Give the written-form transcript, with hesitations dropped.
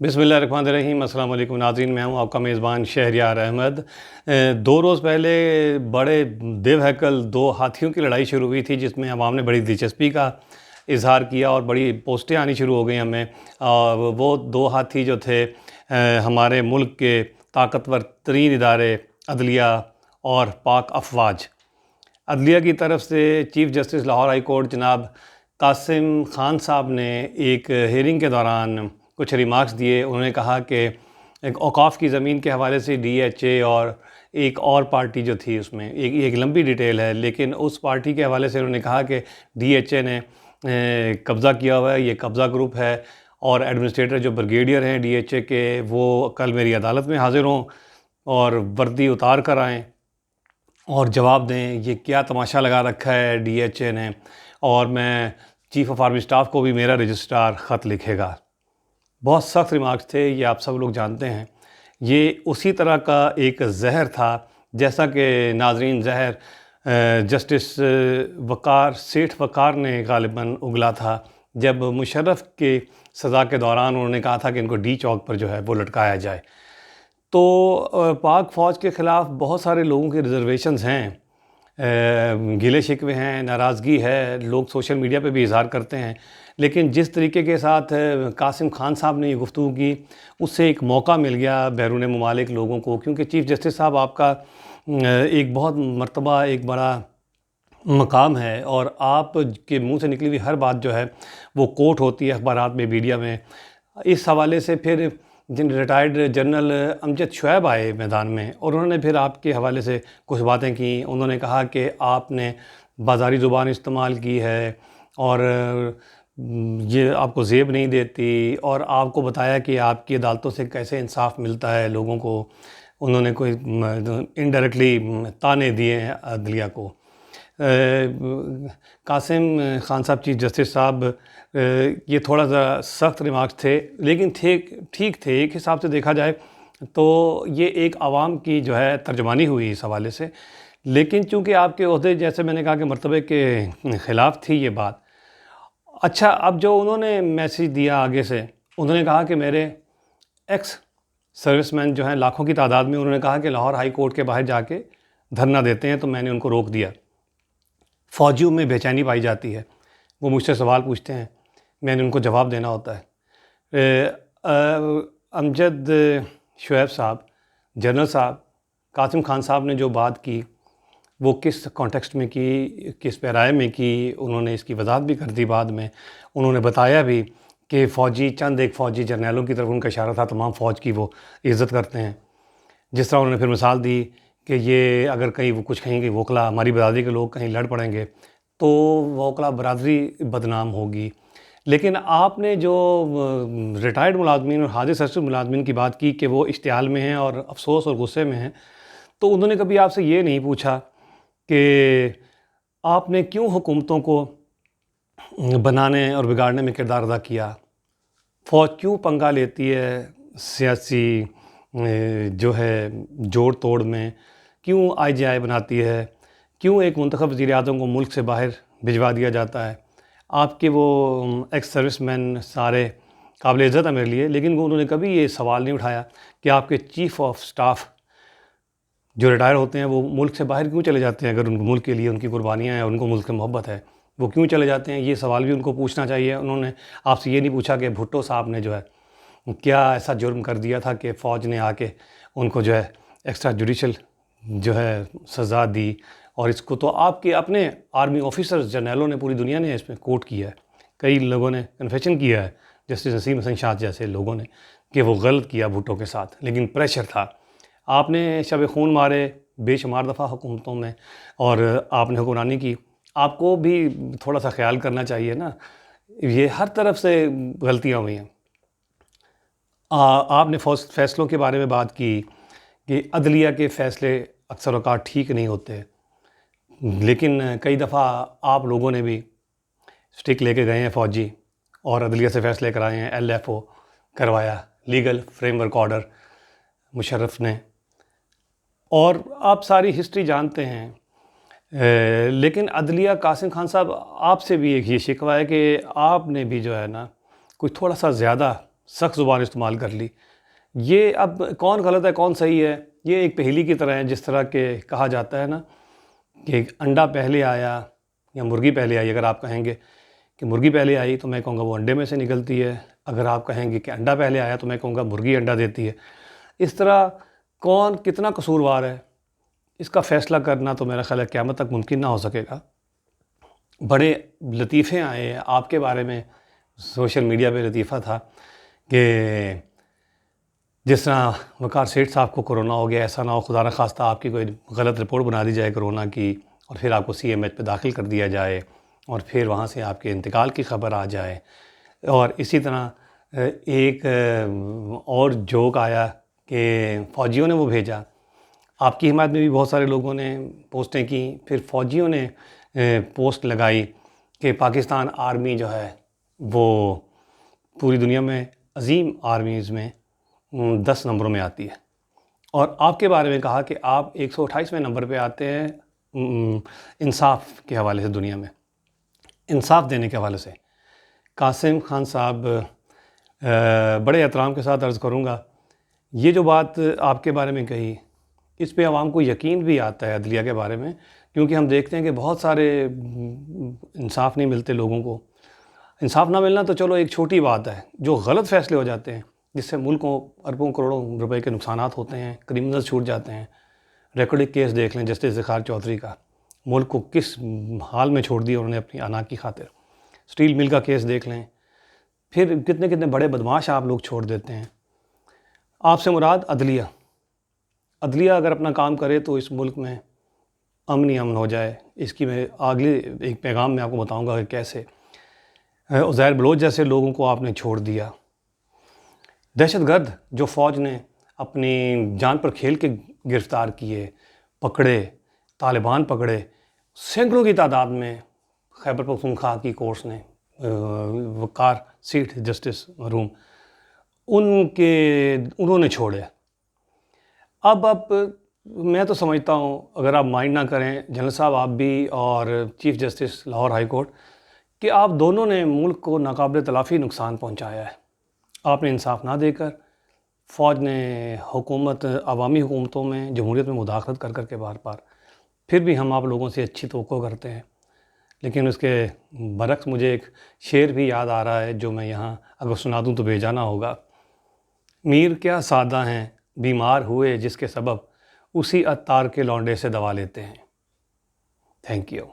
बिस्मिल्लाहिर्रहमानिर्रहीम। अस्सलाम वालेकुम नाज़रीन, मैं हूं आपका मेज़बान शहरयार अहमद। 2 रोज़ पहले बड़े बेवहकल 2 हाथियों की लड़ाई शुरू हुई थी, जिसमें अवाम ने बड़ी दिलचस्पी का इज़हार किया और बड़ी पोस्टें आनी शुरू हो गई हमें। वो 2 हाथी जो थे हमारे मुल्क के ताकतवर तरीन इदारे अदलिया और पाक अफवाज। अदलिया की तरफ से chief justice Lahore high court जनाब कासिम खान साहब ने एक हियरिंग के दौरान कुछ रिमार्क्स दिए। उन्होंने कहा कि एक औकाफ़ की ज़मीन के हवाले से DHA और एक और पार्टी जो थी, उसमें एक लंबी डिटेल है, लेकिन उस पार्टी के हवाले से उन्होंने कहा कि DHA ने कब्ज़ा किया हुआ है, ये कब्ज़ा ग्रुप है, और एडमिनिस्ट्रेटर जो ब्रिगेडियर हैं DHA के, वो कल मेरी अदालत में हाज़िर हों और वर्दी उतार कर आएँ और जवाब दें ये क्या तमाशा लगा रखा है DHA ने, और मैं चीफ़ ऑफ आर्मी स्टाफ को भी मेरा रजिस्ट्रार ख़त लिखेगा। बहुत सख्त रिमार्क्स थे, ये आप सब लोग जानते हैं। ये उसी तरह का एक ज़हर था जैसा कि नाज़रीन ज़हर जस्टिस सेठ वक़ार ने ग़ालिबन उगला था जब मुशर्रफ के सज़ा के दौरान उन्होंने कहा था कि इनको डी चौक पर जो है वो लटकाया जाए। तो पाक फ़ौज के ख़िलाफ़ बहुत सारे लोगों के रिज़र्वेशंस हैं, गिले शिकवे हैं, नाराज़गी है, लोग सोशल मीडिया पे भी इज़हार करते हैं। लेकिन जिस तरीके के साथ कासिम खान साहब ने ये गुफ्तगू की, उससे एक मौका मिल गया बैरून ममालिक लोगों को, क्योंकि चीफ़ जस्टिस साहब आपका एक बहुत मर्तबा एक बड़ा मकाम है और आप के मुंह से निकली हुई हर बात जो है वो कोट होती है अखबारात में, मीडिया में। इस हवाले से फिर जिन रिटायर्ड जनरल अमजद शुएब आए मैदान में और उन्होंने फिर आपके हवाले से कुछ बातें की। उन्होंने कहा कि आपने बाज़ारी ज़ुबान इस्तेमाल की है और ये आपको ज़ेब नहीं देती, और आपको बताया कि आपकी अदालतों से कैसे इंसाफ मिलता है लोगों को। उन्होंने कोई इनडायरेक्टली ताने दिए हैं अदलिया को। कासिम खान साहब चीफ़ जस्टिस साहब, ये थोड़ा सा सख्त रिमार्क्स थे, लेकिन थे ठीक थे। एक हिसाब से देखा जाए तो ये एक आवाम की जो है तर्जमानी हुई इस हवाले से। लेकिन चूँकि आपके ओहदे, जैसे मैंने कहा कि मर्तबे के ख़िलाफ़ थी ये बात। अच्छा, अब जो उन्होंने मैसेज दिया आगे से, उन्होंने कहा कि मेरे एक्स सर्विसमैन जो हैं लाखों की तादाद में, उन्होंने कहा कि लाहौर हाई कोर्ट के बाहर जाके धरना देते हैं, तो मैंने उनको रोक दिया। फ़ौजियों में बेचैनी पाई जाती है, वो मुझसे सवाल पूछते हैं, मैंने उनको जवाब देना होता है। अमजद शुएब साहब, जनरल साहब, कासिम खान साहब ने जो बात की वो किस कॉन्टेक्स्ट में की, किस पैराए में की, उन्होंने इसकी वजाहत भी कर दी बाद में। उन्होंने बताया भी कि फ़ौजी चंद एक फ़ौजी जर्नैलों की तरफ उनका इशारा था, तमाम फ़ौज की वो इज़्ज़त करते हैं। जिस तरह उन्होंने फिर मिसाल दी कि ये अगर कहीं वो कुछ कहेंगे वोकला हमारी बरादरी के लोग कहीं लड़ पड़ेंगे तो वोकला बरादरी बदनाम होगी। लेकिन आपने जो रिटायर्ड मुलाज़मीन और हादिर सर्विस मुलाज़मीन की बात की कि वो इश्तियाल में हैं और अफसोस और गुस्से में हैं, तो उन्होंने कभी आपसे ये नहीं पूछा कि आपने क्यों हुकूमतों को बनाने और बिगाड़ने में किरदार अदा किया? फ़ौज क्यों पंगा लेती है सियासी जो है जोड़ तोड़ में? क्यों IGI बनाती है? क्यों एक मुंतखब वज़ीर-ए-आज़म को मुल्क से बाहर भिजवा दिया जाता है? आपके वो एक्स सर्विसमैन सारे काबिल इज़्ज़त है मेरे लिए, लेकिन वो उन्होंने कभी ये सवाल नहीं उठाया कि आपके चीफ़ ऑफ स्टाफ जो रिटायर होते हैं वो मुल्क से बाहर क्यों चले जाते हैं? अगर उनको मुल्क के लिए उनकी कुर्बानियाँ हैं, उनको मुल्क से मोहब्बत है, वो क्यों चले जाते हैं? ये सवाल भी उनको पूछना चाहिए। उन्होंने आपसे ये नहीं पूछा कि भुट्टो साहब ने जो है क्या ऐसा जुर्म कर दिया था कि फ़ौज ने आके उनको जो है एक्स्ट्रा जुडिशल जो है सज़ा दी। और इसको तो आपके अपने आर्मी ऑफिसर्स जनरलों ने, पूरी दुनिया ने इसमें कोट किया है। कई लोगों ने कन्फेशन किया है, जस्टिस नसीम हसन शाह जैसे लोगों ने, कि वो गलत किया भुट्टो के साथ, लेकिन प्रेशर था। आपने शब खून मारे बेशुमार दफ़ा हुकूमतों में और आपने हुक्मरानी की। आपको भी थोड़ा सा ख्याल करना चाहिए ना, ये हर तरफ से गलतियाँ हुई हैं। आपने फ़ैसलों के बारे में बात की कि अदलिया के फ़ैसले अक्सर औक़ात ठीक नहीं होते, लेकिन कई दफ़ा आप लोगों ने भी स्टिक लेके गए हैं फ़ौजी और अदलिया से फ़ैसले कराए हैं। LFO करवाया, लीगल फ्रेमवर्क ऑर्डर मुशर्रफ ने, और आप सारी हिस्ट्री जानते हैं। लेकिन अदलिया, कासिम खान साहब, आपसे भी एक ये शिकवा है कि आपने भी जो है ना कुछ थोड़ा सा ज़्यादा سخت زبان استعمال کر لی. یہ اب کون غلط ہے کون صحیح ہے، یہ ایک پہیلی کی طرح ہے. جس طرح کہ کہا جاتا ہے نا کہ انڈا پہلے آیا یا مرغی پہلے آئی. اگر آپ کہیں گے کہ مرغی پہلے آئی تو میں کہوں گا وہ انڈے میں سے نکلتی ہے. اگر آپ کہیں گے کہ انڈا پہلے آیا تو میں کہوں گا مرغی انڈا دیتی ہے. اس طرح کون کتنا قصوروار ہے اس کا فیصلہ کرنا تو میرا خیال ہے قیامت تک ممکن نہ ہو سکے گا. بڑے لطیفے آئے آپ کے بارے میں، سوشل میڈیا پہ لطیفہ تھا کہ جس طرح وقار سیٹھ صاحب کو کرونا ہو گیا، ایسا نہ ہو خدا نخواستہ آپ کی کوئی غلط رپورٹ بنا دی جائے کرونا کی اور پھر آپ کو سی ایم ایچ پہ داخل کر دیا جائے اور پھر وہاں سے آپ کے انتقال کی خبر آ جائے. اور اسی طرح ایک اور جوک آیا کہ فوجیوں نے وہ بھیجا، آپ کی حمایت میں بھی بہت سارے لوگوں نے پوسٹیں کی، پھر فوجیوں نے پوسٹ لگائی کہ پاکستان آرمی جو ہے وہ پوری دنیا میں عظیم آرمیز میں 10 نمبروں میں آتی ہے. اور آپ کے بارے میں کہا کہ آپ 128ویں نمبر پہ آتے ہیں انصاف کے حوالے سے، دنیا میں انصاف دینے کے حوالے سے. قاسم خان صاحب، بڑے احترام کے ساتھ عرض کروں گا، یہ جو بات آپ کے بارے میں کہی اس پہ عوام کو یقین بھی آتا ہے عدلیہ کے بارے میں، کیونکہ ہم دیکھتے ہیں کہ بہت سارے انصاف نہیں ملتے لوگوں کو. انصاف نہ ملنا تو چلو ایک چھوٹی بات ہے، جو غلط فیصلے ہو جاتے ہیں جس سے ملکوں اربوں کروڑوں روپے کے نقصانات ہوتے ہیں، کرمنل چھوٹ جاتے ہیں. ریکارڈنگ کیس دیکھ لیں جسٹس ذخار چودھری کا، ملک کو کس حال میں چھوڑ دیا انہوں نے اپنی انا کی خاطر. اسٹیل مل کا کیس دیکھ لیں، پھر کتنے کتنے بڑے بدماش آپ لوگ چھوڑ دیتے ہیں. آپ سے مراد عدلیہ اگر اپنا کام کرے تو اس ملک میں امن ہی امن ہو جائے. اس کی میں اگلے ایک پیغام میں آپ کو بتاؤں گا کہ کیسے عزیر بلوچ جیسے لوگوں کو آپ نے چھوڑ دیا. دہشت گرد جو فوج نے اپنی جان پر کھیل کے گرفتار کیے، پکڑے، طالبان پکڑے، سینکڑوں کی تعداد میں خیبر پختونخوا کی کورٹس نے، وقار سیٹھ جسٹس مرحوم، انہوں نے چھوڑے. اب میں تو سمجھتا ہوں اگر آپ مائنڈ نہ کریں جنرل صاحب آپ بھی اور chief justice Lahore high court, کہ آپ دونوں نے ملک کو ناقابل تلافی نقصان پہنچایا ہے. آپ نے انصاف نہ دے کر، فوج نے عوامی حکومتوں میں جمہوریت میں مداخلت کر کے بار بار، پھر بھی ہم آپ لوگوں سے اچھی توقع کرتے ہیں. لیکن اس کے برعکس مجھے ایک شعر بھی یاد آ رہا ہے جو میں یہاں اگر سنا دوں تو بھیجانا ہوگا. میر کیا سادہ ہیں، بیمار ہوئے جس کے سبب اسی عطار کے لونڈے سے دوا لیتے ہیں. Thank you.